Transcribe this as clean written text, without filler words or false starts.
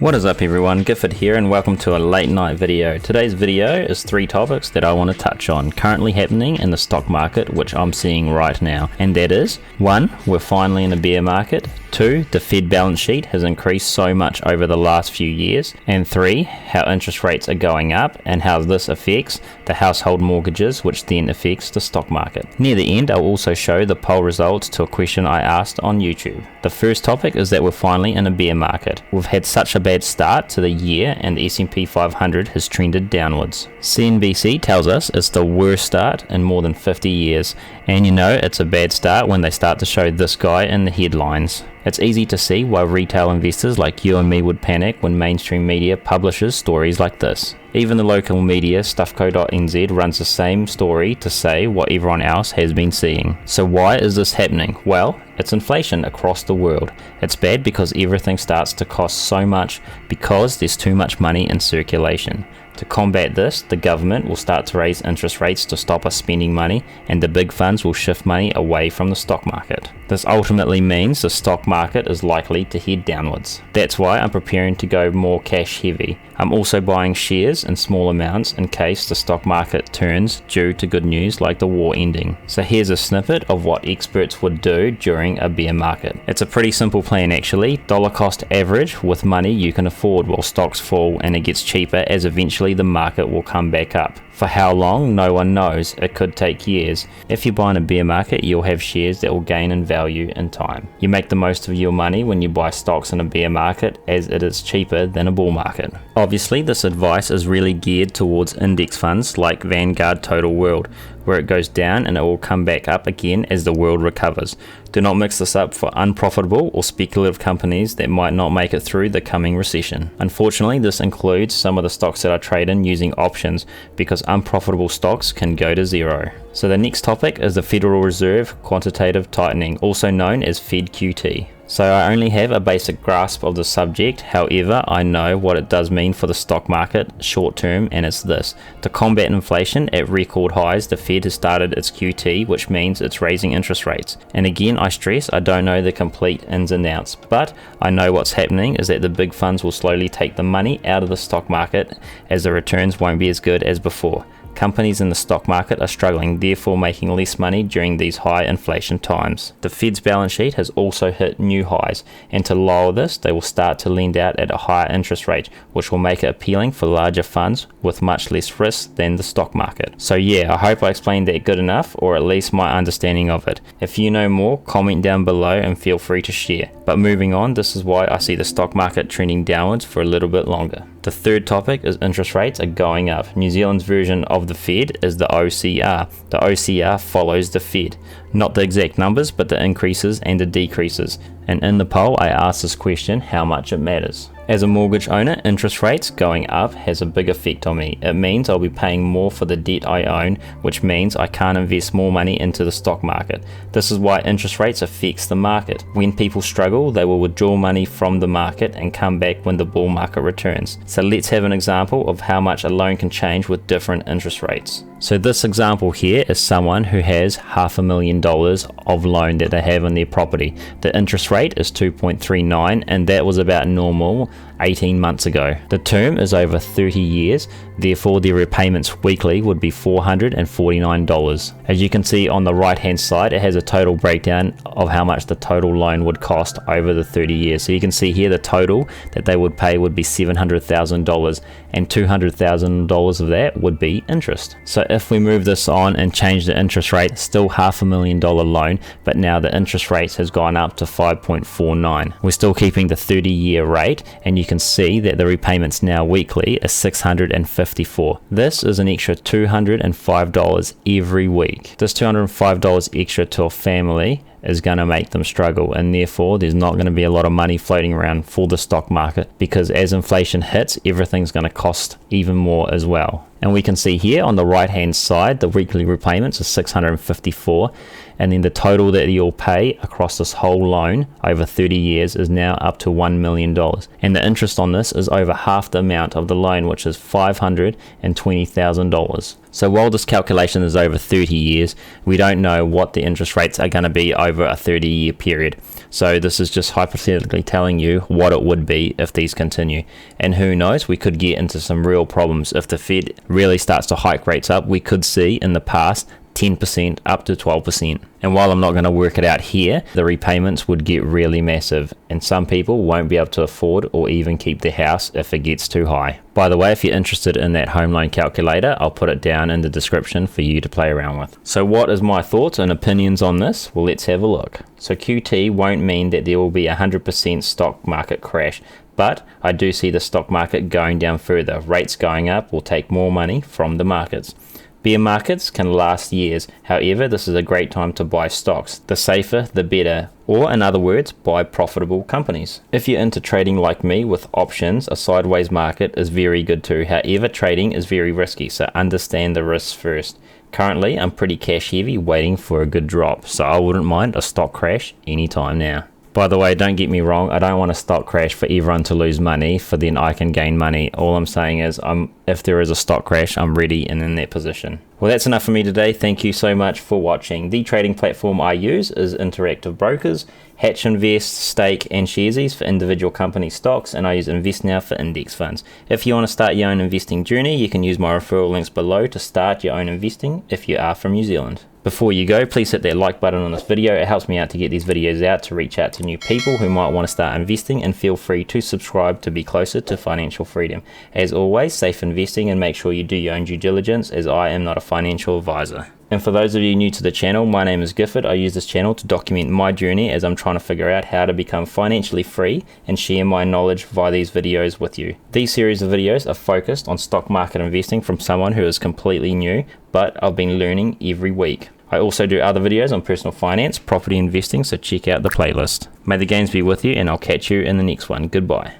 What is up everyone, Gifford here and welcome to a late night video. Today's video is 3 topics that I want to touch on currently happening in the stock market which I'm seeing right now, and that is 1. We're finally in a bear market, 2. The Fed balance sheet has increased so much over the last few years, and 3. How interest rates are going up and how this affects the household mortgages which then affects the stock market. Near the end I'll also show the poll results to a question I asked on YouTube. The first topic is that we're finally in a bear market. We've had such a bad start to the year and the S&P 500 has trended downwards. CNBC tells us it's the worst start in more than 50 years, and you know it's a bad start when they start to show this guy in the headlines. It's easy to see why retail investors like you and me would panic when mainstream media publishes stories like this. Even the local media stuffco.nz runs the same story to say what everyone else has been seeing. So why is this happening? Well, it's inflation across the world. It's bad because everything starts to cost so much because there's too much money in circulation. To combat this, the government will start to raise interest rates to stop us spending money, and the big funds will shift money away from the stock market. This ultimately means the stock market is likely to head downwards. That's why I'm preparing to go more cash heavy. I'm also buying shares in small amounts in case the stock market turns due to good news like the war ending. So here's a snippet of what experts would do during a bear market. It's a pretty simple plan actually. Dollar cost average with money you can afford while stocks fall, and it gets cheaper as eventually the market will come back up. For how long, no one knows. It could take years. If you buy in a bear market, you'll have shares that will gain in value in time. You make the most of your money when you buy stocks in a bear market, as it is cheaper than a bull market. Obviously, this advice is really geared towards index funds like Vanguard Total World, where it goes down and it will come back up again as the world recovers. Do not mix this up for unprofitable or speculative companies that might not make it through the coming recession. Unfortunately, this includes some of the stocks that I trade in using options, because unprofitable stocks can go to zero. So the next topic is the Federal Reserve quantitative tightening, also known as Fed QT. So I only have a basic grasp of the subject, however I know what it does mean for the stock market short term, and it's this. To combat inflation at record highs, the Fed has started its QT, which means it's raising interest rates. And again I stress I don't know the complete ins and outs, but I know what's happening is that the big funds will slowly take the money out of the stock market as the returns won't be as good as before. Companies in the stock market are struggling, therefore making less money during these high inflation times. The Fed's balance sheet has also hit new highs, and to lower this, they will start to lend out at a higher interest rate, which will make it appealing for larger funds with much less risk than the stock market. So yeah, I hope I explained that good enough, or at least my understanding of it. If you know more, comment down below and feel free to share. But moving on, this is why I see the stock market trending downwards for a little bit longer. The third topic is interest rates are going up. New Zealand's version of the Fed is the OCR. The OCR follows the Fed. Not the exact numbers, but the increases and the decreases. And in the poll I asked this question, how much it matters. As a mortgage owner, interest rates going up has a big effect on me. It means I'll be paying more for the debt I own, which means I can't invest more money into the stock market. This is why interest rates affects the market. When people struggle, they will withdraw money from the market and come back when the bull market returns. So let's have an example of how much a loan can change with different interest rates. So this example here is someone who has $500,000 of loan that they have on their property. The interest rate is 2.39, and that was about normal 18 months ago. The term is over 30 years, therefore their repayments weekly would be $449. As you can see on the right hand side, it has a total breakdown of how much the total loan would cost over the 30 years. So you can see here the total that they would pay would be $700,000, and $200,000 of that would be interest. So if we move this on and change the interest rate, still $500,000 loan, but now the interest rate has gone up to 5.49. We're still keeping the 30-year rate, and you can see that the repayments now weekly is $654. This is an extra $205 every week. This $205 extra to a family is going to make them struggle, and therefore there's not going to be a lot of money floating around for the stock market, because as inflation hits, everything's going to cost even more as well. And we can see here on the right hand side the weekly repayments are $654, and then the total that you'll pay across this whole loan over 30 years is now up to $1 million, and the interest on this is over half the amount of the loan, which is $520,000. So while this calculation is over 30 years, we don't know what the interest rates are going to be over a 30-year period. So this is just hypothetically telling you what it would be if these continue. And who knows, we could get into some real problems. If the Fed really starts to hike rates up, we could see in the past 10% up to 12%. And while I'm not going to work it out here, the repayments would get really massive, and some people won't be able to afford or even keep their house if it gets too high. By the way, if you're interested in that home loan calculator, I'll put it down in the description for you to play around with. So what is my thoughts and opinions on this? Well, let's have a look. So QT won't mean that there will be a 100% stock market crash, but I do see the stock market going down further. Rates going up will take more money from the markets. Bear markets can last years. However, this is a great time to buy stocks. The safer, the better. Or in other words, buy profitable companies. If you're into trading like me with options, a sideways market is very good too. However, trading is very risky, so understand the risks first. Currently, I'm pretty cash heavy, waiting for a good drop, so I wouldn't mind a stock crash anytime now. By the way, don't get me wrong, I don't want a stock crash for everyone to lose money, for then I can gain money. All I'm saying is, if there is a stock crash, I'm ready and in that position. Well, that's enough for me today. Thank you so much for watching. The trading platform I use is Interactive Brokers, Hatch Invest, Stake, and Sharesies for individual company stocks, and I use Investnow for index funds. If you want to start your own investing journey, you can use my referral links below to start your own investing if you are from New Zealand. Before you go, please hit that like button on this video. It helps me out to get these videos out, to reach out to new people who might want to start investing, and feel free to subscribe to be closer to financial freedom. As always, safe investing, and make sure you do your own due diligence, as I am not a financial advisor. And for those of you new to the channel, my name is Gifford. I use this channel to document my journey as I'm trying to figure out how to become financially free and share my knowledge via these videos with you. These series of videos are focused on stock market investing from someone who is completely new, but I've been learning every week. I also do other videos on personal finance, property investing, so check out the playlist. May the gains be with you, and I'll catch you in the next one. Goodbye.